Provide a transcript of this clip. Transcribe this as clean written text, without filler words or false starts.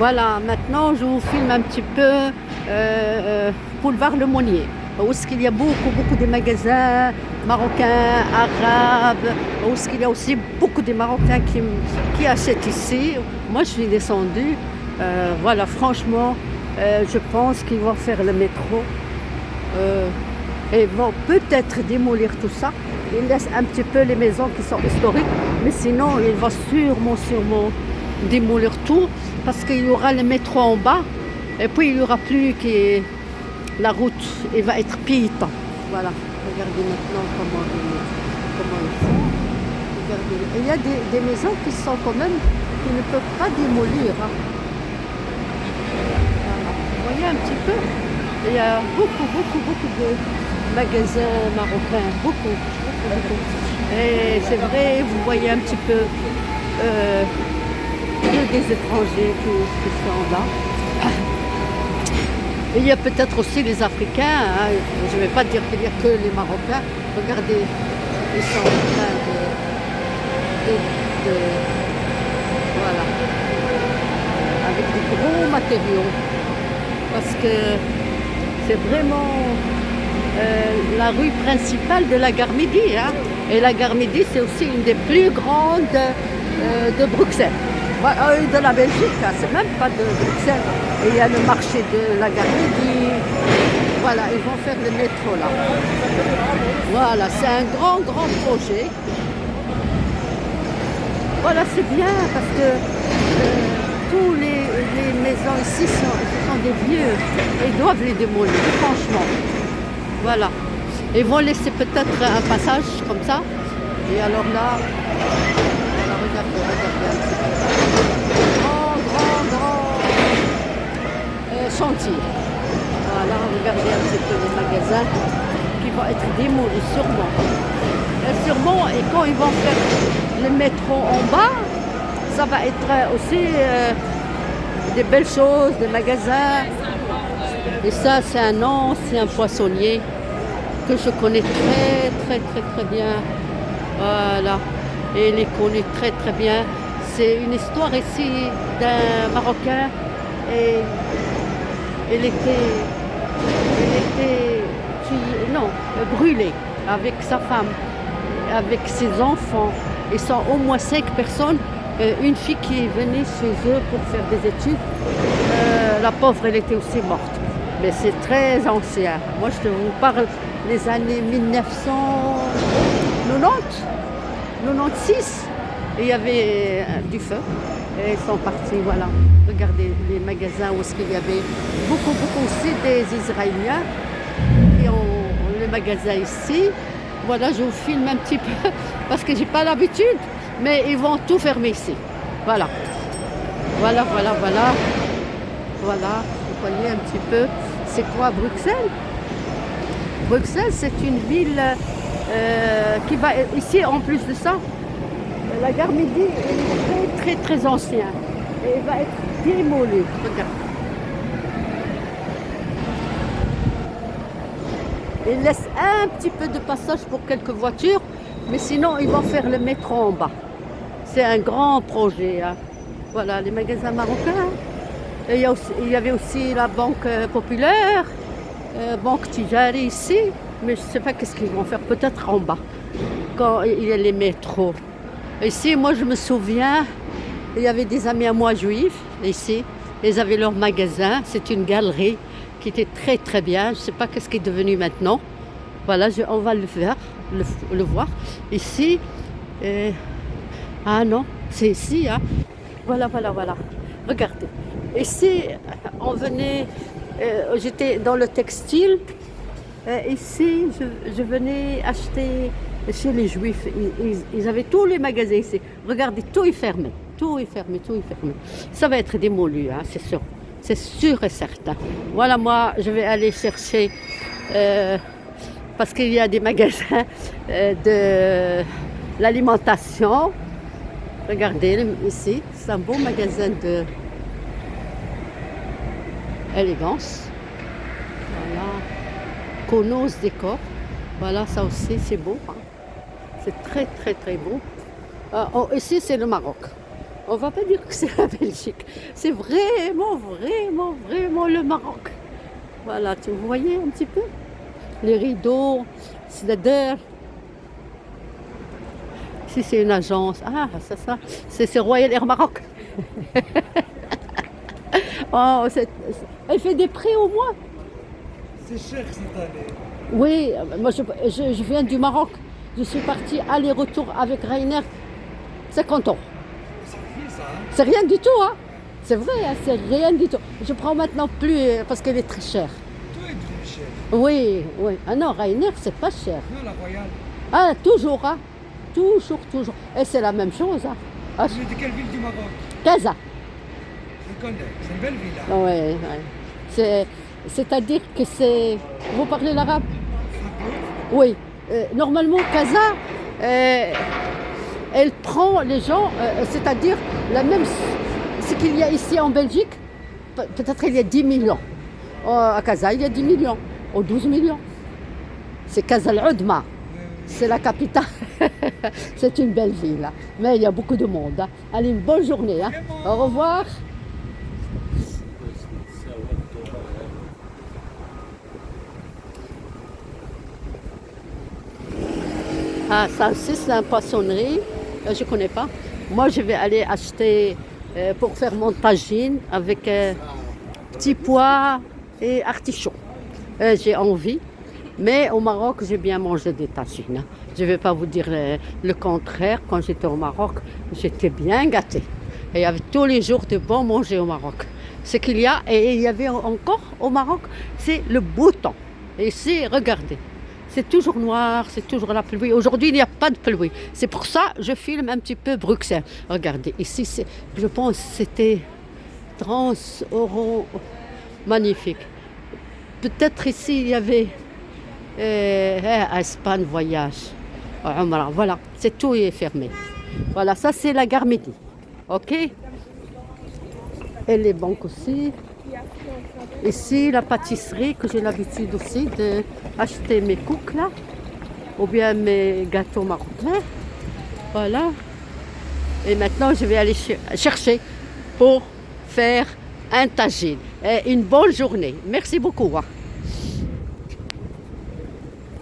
Voilà, maintenant je vous filme un petit peu Boulevard Lemonnier, où est-ce qu'il y a beaucoup de magasins marocains, arabes, où est-ce qu'il y a aussi beaucoup de Marocains qui achètent ici. Moi je suis descendue, voilà, franchement, je pense qu'ils vont faire le métro et vont peut-être démolir tout ça. Ils laissent un petit peu les maisons qui sont historiques, mais sinon ils vont sûrement démolir tout parce qu'il y aura le métro en bas et puis il n'y aura plus que la route, elle va être piéton. Voilà, regardez maintenant comment ils font. Regardez. Et il y a des maisons qui sont quand même, qui ne peuvent pas démolir. Hein. Voilà. Vous voyez un petit peu, il y a beaucoup de magasins marocains, beaucoup. Et c'est vrai, vous voyez un petit peu des étrangers qui sont là. Et il y a peut-être aussi les Africains, hein. Je ne vais pas dire qu'il n'y a que les Marocains. Regardez, ils sont en train de voilà, avec des gros matériaux. Parce que c'est vraiment la rue principale de la gare Midi. Hein. Et la gare Midi, c'est aussi une des plus grandes de Bruxelles. De la Belgique, hein. C'est même pas de Bruxelles. Et il y a le marché de la gare Midi. Voilà, ils vont faire le métro là. Voilà, c'est un grand projet. Voilà, c'est bien parce que tous les maisons ici sont des vieux. Ils doivent les démolir, franchement. Voilà. Ils vont laisser peut-être un passage comme ça. Et alors là, voilà, regardez. Grand chantier. Voilà, regardez un petit peu les magasins qui vont être démolis sûrement. Et quand ils vont faire le métro en bas, ça va être aussi des belles choses, des magasins. Et ça, c'est un ancien poissonnier que je connais très bien. Voilà. Et il les connaît très bien. C'est une histoire ici d'un Marocain et il était brûlé avec sa femme, avec ses enfants. Ils sont au moins 5 personnes. Une fille qui est venue chez eux pour faire des études. La pauvre, elle était aussi morte. Mais c'est très ancien. Moi, je vous parle des années 1990, 96. Et il y avait du feu. Et ils sont partis, voilà. Regardez les magasins où il y avait beaucoup aussi des Israéliens qui ont les magasins ici. Voilà, je vous filme un petit peu parce que j'ai pas l'habitude. Mais ils vont tout fermer ici. Voilà. Voilà. Voilà, vous voyez un petit peu. C'est quoi Bruxelles? Bruxelles, c'est une ville qui va ici, en plus de ça, la gare Midi est très ancienne et elle va être démolie. Regarde. Il laisse un petit peu de passage pour quelques voitures, mais sinon ils vont faire le métro en bas. C'est un grand projet. Hein. Voilà, les magasins marocains. Et il y avait aussi la Banque Populaire, Banque Tijari ici, mais je ne sais pas qu'est-ce qu'ils vont faire, peut-être en bas, quand il y a les métros. Ici, moi je me souviens, il y avait des amis à moi juifs, ici, ils avaient leur magasin, c'est une galerie qui était très bien, je ne sais pas qu'est-ce qui est devenu maintenant. Voilà, on va le voir. Ici, ah non, c'est ici, hein. Voilà. Regardez. Ici, on venait, j'étais dans le textile. Ici, je venais acheter chez les Juifs. Ils avaient tous les magasins ici. Regardez, tout est fermé. Ça va être démoli, hein, c'est sûr. C'est sûr et certain. Voilà, moi, je vais aller chercher, parce qu'il y a des magasins de l'alimentation. Regardez, ici, c'est un beau magasin de élégance. Voilà. Konos décor. Voilà, ça aussi, c'est beau. Hein. C'est très beau. Ici, c'est le Maroc. On va pas dire que c'est la Belgique. C'est vraiment, vraiment, vraiment le Maroc. Voilà, vous voyez un petit peu les rideaux, c'est-à-dire. Si c'est une agence, ah, c'est Royal Air Maroc. Oh, elle fait des prix au moins. C'est cher cette année. Oui, moi je viens du Maroc. Je suis partie aller-retour avec Ryanair 50 ans. C'est rien ça, hein? C'est rien du tout, hein. C'est vrai, hein, c'est rien du tout. Je prends maintenant plus parce qu'elle est très chère. Tout est devenu cher. Oui, oui. Ah non, Ryanair, c'est pas cher. Non, la Royale. Ah, toujours, hein. Toujours, toujours. Et c'est la même chose, hein. Ah, Vous êtes de quelle ville du Maroc? Casa. Je connais. C'est une belle ville, hein? Oui, oui. C'est-à-dire que c'est. Vous parlez l'arabe? Un peu. Oui. Normalement, Casa, elle prend les gens, c'est-à-dire la même. Ce qu'il y a ici en Belgique, peut-être il y a 10 millions. À Casa, il y a 10 millions, ou 12 millions. C'est Casa al-Oudma. C'est la capitale. C'est une belle ville, hein. Mais il y a beaucoup de monde, hein. Allez, une bonne journée, hein. Au revoir. Ah, ça aussi, c'est une poissonnerie. Je ne connais pas. Moi, je vais aller acheter pour faire mon tagine avec petits pois et artichauts. J'ai envie. Mais au Maroc, j'ai bien mangé des tagines, hein. Je ne vais pas vous dire le contraire. Quand j'étais au Maroc, j'étais bien gâtée. Et il y avait tous les jours de bon manger au Maroc. Ce qu'il y a, et il y avait encore au Maroc, c'est le beau temps. Et ici, regardez. C'est toujours noir, c'est toujours la pluie. Aujourd'hui, il n'y a pas de pluie. C'est pour ça que je filme un petit peu Bruxelles. Regardez, ici, je pense que c'était Trans-Euro magnifique. Peut-être ici, il y avait Espagne voyage. Voilà, c'est tout est fermé. Voilà, ça c'est la gare Midi. OK? Et les banques aussi. Ici, la pâtisserie, que j'ai l'habitude aussi d'acheter mes cookies là, ou bien mes gâteaux marocains. Voilà. Et maintenant, je vais aller chercher pour faire un tagine. Et une bonne journée. Merci beaucoup, hein.